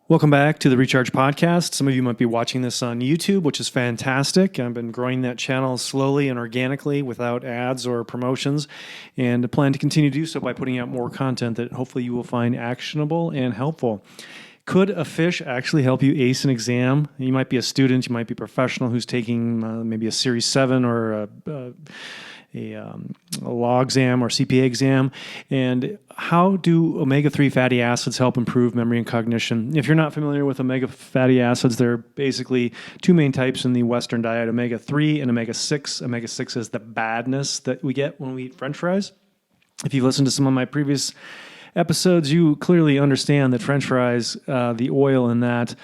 Welcome back to the Recharge Podcast. Some of you might be watching this on YouTube, which is fantastic. I've been growing that channel slowly and organically without ads or promotions, and plan to continue to do so by putting out more content that hopefully you will find actionable and helpful. Could a fish actually help you ace an exam? You might be a student, you might be a professional who's taking maybe a Series 7 or a law exam or CPA exam. And how do omega-3 fatty acids help improve memory and cognition? If you're not familiar with omega fatty acids, there are basically two main types in the Western diet, omega-3 and omega-6. Omega-6 is the badness that we get when we eat French fries. If you've listened to some of my previous episodes, you clearly understand that French fries, the oil in that,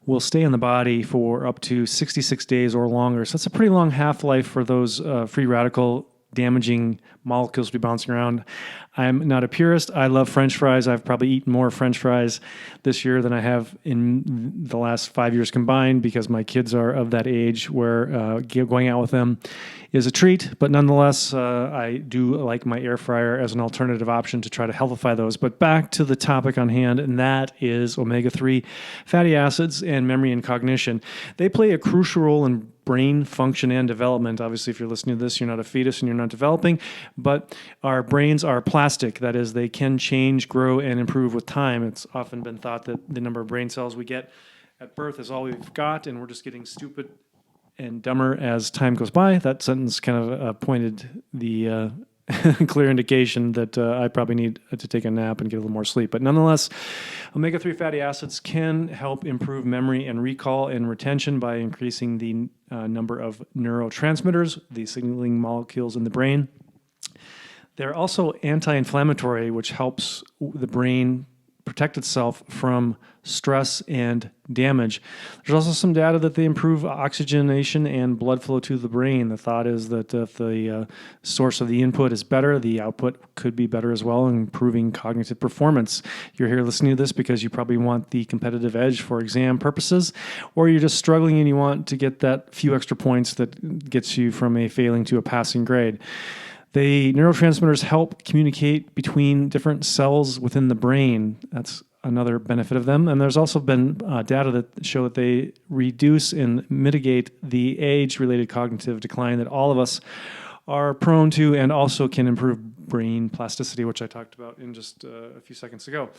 will stay in the body for up to 66 days or longer. So that's a pretty long half-life for those free radical damaging molecules to be bouncing around. I'm not a purist. I love French fries. I've probably eaten more French fries this year than I have in the last 5 years combined because my kids are of that age where going out with them is a treat. But nonetheless, I do like my air fryer as an alternative option to try to healthify those. But back to the topic on hand, and that is omega-3 fatty acids and memory and cognition. They play a crucial role in brain function and development. Obviously, if you're listening to this, you're not a fetus and you're not developing, but our brains are plastic. That is, they can change, grow, and improve with time. It's often been thought that the number of brain cells we get at birth is all we've got, and we're just getting stupid and dumber as time goes by. That sentence kind of pointed the clear indication that I probably need to take a nap and get a little more sleep. But nonetheless, omega-3 fatty acids can help improve memory and recall and retention by increasing the number of neurotransmitters, the signaling molecules in the brain. They're also anti-inflammatory, which helps the brain protect itself from stress and damage. There's also some data that they improve oxygenation and blood flow to the brain. The thought is that if the source of the input is better, the output could be better as well, improving cognitive performance. You're here listening to this because you probably want the competitive edge for exam purposes, or you're just struggling and you want to get that few extra points that gets you from a failing to a passing grade. The neurotransmitters help communicate between different cells within the brain. That's another benefit of them. And there's also been data that show that they reduce and mitigate the age-related cognitive decline that all of us are prone to, and also can improve brain plasticity, which I talked about in just a few seconds ago.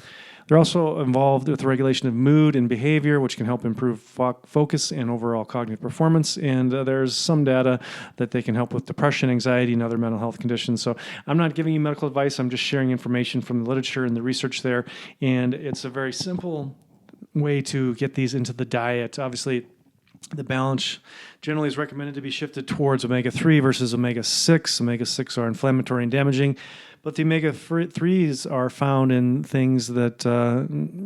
They're also involved with the regulation of mood and behavior, which can help improve focus and overall cognitive performance. And there's some data that they can help with depression, anxiety, and other mental health conditions. So I'm not giving you medical advice. I'm just sharing information from the literature and the research there. And it's a very simple way to get these into the diet. Obviously, the balance generally is recommended to be shifted towards omega-3 versus omega-6. Omega-6 are inflammatory and damaging, but the omega-3s are found in things that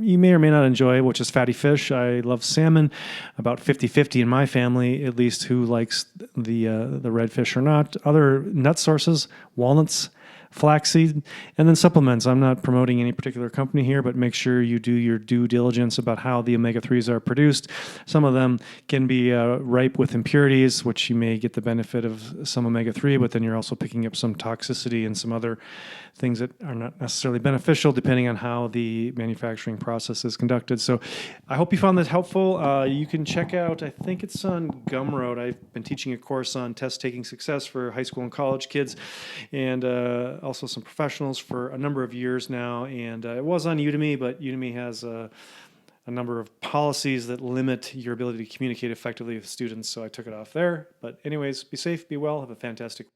you may or may not enjoy, which is fatty fish. I love salmon, about 50-50 in my family, at least, who likes the red fish or not. Other nut sources, walnuts, flaxseed, and then supplements. I'm not promoting any particular company here, but make sure you do your due diligence about how the omega-3s are produced. Some of them can be ripe with impurities, which you may get the benefit of some omega-3, but then you're also picking up some toxicity and some other things that are not necessarily beneficial depending on how the manufacturing process is conducted. So I hope you found this helpful. You can check out, I think it's on Gumroad. I've been teaching a course on test-taking success for high school and college kids, and also some professionals for a number of years now. And it was on Udemy, but Udemy has a number of policies that limit your ability to communicate effectively with students, so I took it off there. But anyways, be safe, be well, have a fantastic